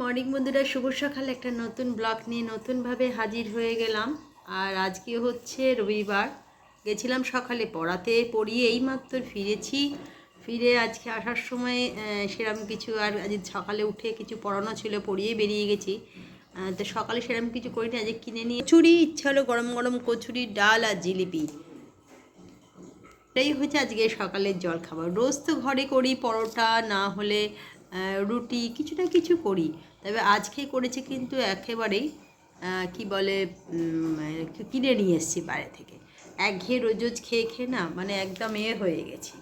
Morning বন্ধুরা, শুভ সকাল। একটা নতুন ব্লগ নিয়ে নতুনভাবে হাজির হয়ে গেলাম। আর আজকে হচ্ছে রবিবার। গেছিলাম সকালে পড়াতে, পড়িয়ে এইমাত্র ফিরেছি। ফিরে আজকে আসার সময় সেরকম কিছু, আর আজ সকালে উঠে কিছু পড়ানো ছিল, পড়িয়ে বেরিয়ে গেছি। তো সকালে সেরকম কিছু করিনি, আজকে কিনে নিয়ে কচুরি ইচ্ছা হলো, গরম গরম কচুরি, ডাল আর জিলিপি। এটাই হচ্ছে আজকে সকালের জল খাবার। রোজ তো ঘরে করি পরোটা, না হলে রুটি, কিছু না কিছু করি। তবে আজকে করেছি কিন্তু একেবারেই কি বলে, কিনে নিয়ে এসেছি বাইরে থেকে। একঘেয়ে রোজ রোজ খেয়ে খেয়ে না মানে একদম হয়ে গেছি।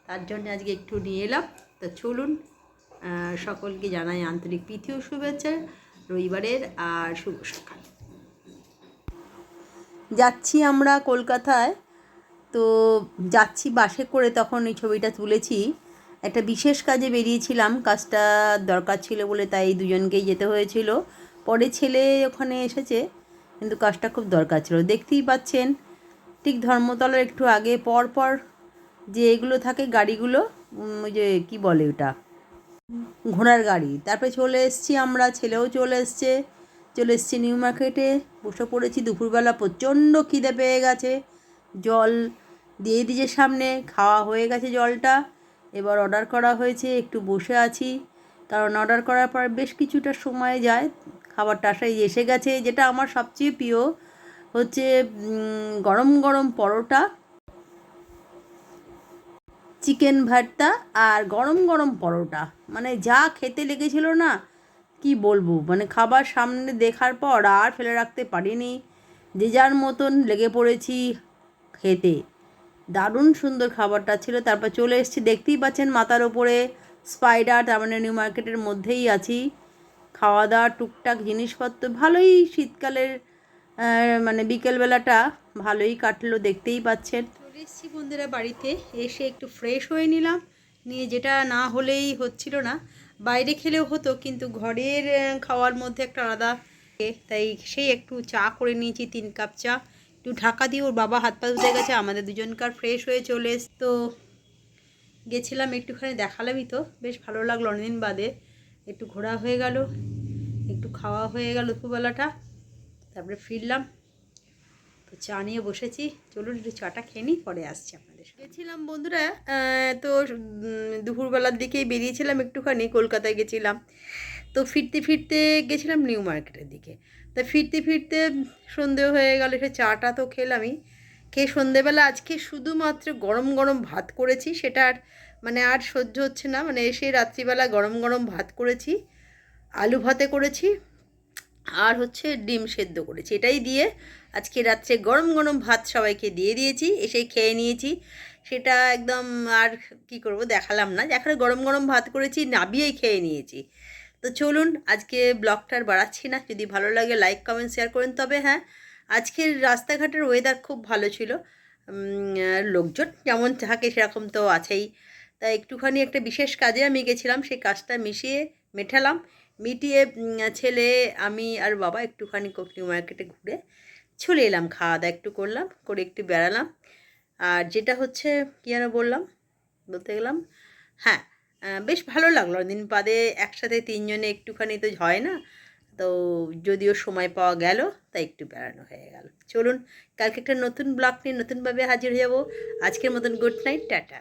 তার জন্য আজকে একটু নিয়ে এলাম। তো চলুন, সকলকে জানাই আন্তরিক প্রীতি ও শুভেচ্ছা রবিবারের, আর শুভ সকাল। যাচ্ছি আমরা কলকাতায়। তো যাচ্ছি বাসে করে, তখন এই ছবিটা তুলেছি। একটা বিশেষ কাজে বেরিয়েছিলাম, কাজটা দরকার ছিল বলে তাই দুজনকেই যেতে হয়েছিল। পরে ছেলে ওখানে এসেছে, কিন্তু কাজটা খুব দরকার ছিল। দেখতেই পাচ্ছেন ঠিক ধর্মতলার একটু আগে পর পর যে এগুলো থাকে গাড়িগুলো, ওই যে কী বলে ওটা, ঘোড়ার গাড়ি। তারপরে চলে এসেছি আমরা, ছেলেও চলে এসেছি নিউ মার্কেটে। বসে পড়েছি, দুপুরবেলা প্রচণ্ড খিদে পেয়ে গেছে। জল দিয়ে দিয়েছে সামনে, খাওয়া হয়ে গেছে জলটা। এবার অর্ডার করা হয়েছে, একটু বসে আছি, কারণ অর্ডার করার পর বেশ কিছুটা সময় যায়। খাবারটা আসাই এসে গেছে। যেটা আমার সবচেয়ে প্রিয় হচ্ছে গরম গরম পরোটা, চিকেন ভর্তা আর গরম গরম পরোটা। মানে যা খেতে লেগেছিল না, কি বলবো, মানে খাবার সামনে দেখার পর আর ফেলে রাখতে পারিনি। যে যার মতন লেগে পড়েছি খেতে। দারুণ সুন্দর খাবারটা ছিল। তারপর চলে এসেছি, দেখতেই পাচ্ছেন মাথার ওপরে স্পাইডার, তার মানে নিউ মার্কেটের মধ্যেই আছি। খাওয়া দাওয়া টুকটাক জিনিসপত্র, ভালোই শীতকালের মানে বিকেলবেলাটা ভালোই কাটলো, দেখতেই পাচ্ছেন। চলে এসেছি বন্ধুরা বাড়িতে, এসে একটু ফ্রেশ হয়ে নিলাম। নিয়ে যেটা না হলেই হচ্ছিল না, বাইরে খেলেও হতো কিন্তু ঘরের খাওয়ার মধ্যে একটা আলাদা, তাই সেই একটু চা করে নিয়েছি, 3 কাপ চা। একটু ঢাকা দিয়ে ওর বাবা হাত পা ধুতে গেছে, আমাদের দুজনকার ফ্রেশ হয়ে চলে তো গেছিলাম একটুখানি, দেখালামই তো, বেশ ভালো লাগলো অনেকদিন বাদে। একটু ঘোরা হয়ে গেল, একটু খাওয়া হয়ে গেল দুপুরবেলাটা। তারপরে ফিরলাম, তো চা নিয়ে বসেছি। চলুন একটু চাটা খেয়ে নিই, পরে আসছি আপনাদের। গেছিলাম বন্ধুরা, তো দুপুরবেলার দিকেই বেরিয়েছিলাম, একটুখানি কলকাতায় গেছিলাম। তো ফিরতে ফিরতে গেছিলাম নিউ মার্কেটের দিকে। তা ফিরতে ফিরতে সন্ধে হয়ে গেল। সে চাটা তো খেলামই, খেয়ে সন্ধেবেলা আজকে শুধুমাত্র গরম গরম ভাত করেছি। সেটা আর মানে আর সহ্য হচ্ছে না, মানে এসে রাত্রিবেলা গরম গরম ভাত করেছি, আলু ভাতে করেছি, আর হচ্ছে ডিম সেদ্ধ করেছি। এটাই দিয়ে আজকে রাত্রে গরম গরম ভাত সবাইকে দিয়ে দিয়েছি, এসে খেয়ে নিয়েছি। সেটা একদম আর কি করব, দেখালাম না। এখন গরম গরম ভাত করেছি, নাবিয়েই খেয়ে নিয়েছি। তো চলুন, আজকে ব্লগটা আর বাড়াচ্ছি না। যদি ভালো লাগে লাইক কমেন্ট শেয়ার করেন। তবে হ্যাঁ, আজকের রাস্তাঘাটের ওয়েদার খুব ভালো ছিল। লোকজন যেমন থাকে সেরকম তো আছেই। তাই একটুখানি একটা বিশেষ কাজে আমি গেছিলাম, সেই কাজটা মেটালাম। মিটিয়ে ছেলে, আমি আর বাবা একটুখানি নিউ মার্কেটে ঘুরে চলে এলাম। খাওয়া দাওয়া একটু করলাম, করে একটু বেড়ালাম। আর যেটা হচ্ছে কী যেন বলতে গেলাম, হ্যাঁ, বেশ ভালো লাগলো দিন বাদে একসাথে 3 জনে একটুখানি তো হয় না। তো যদিও সময় পাওয়া গেল, তাই একটু বেড়ানো হয়ে গেল। চলুন, কালকে একটা নতুন ব্লগ নিয়ে নতুনভাবে হাজির হয়ে যাব। আজকের মতন গুড নাইট, টাটা।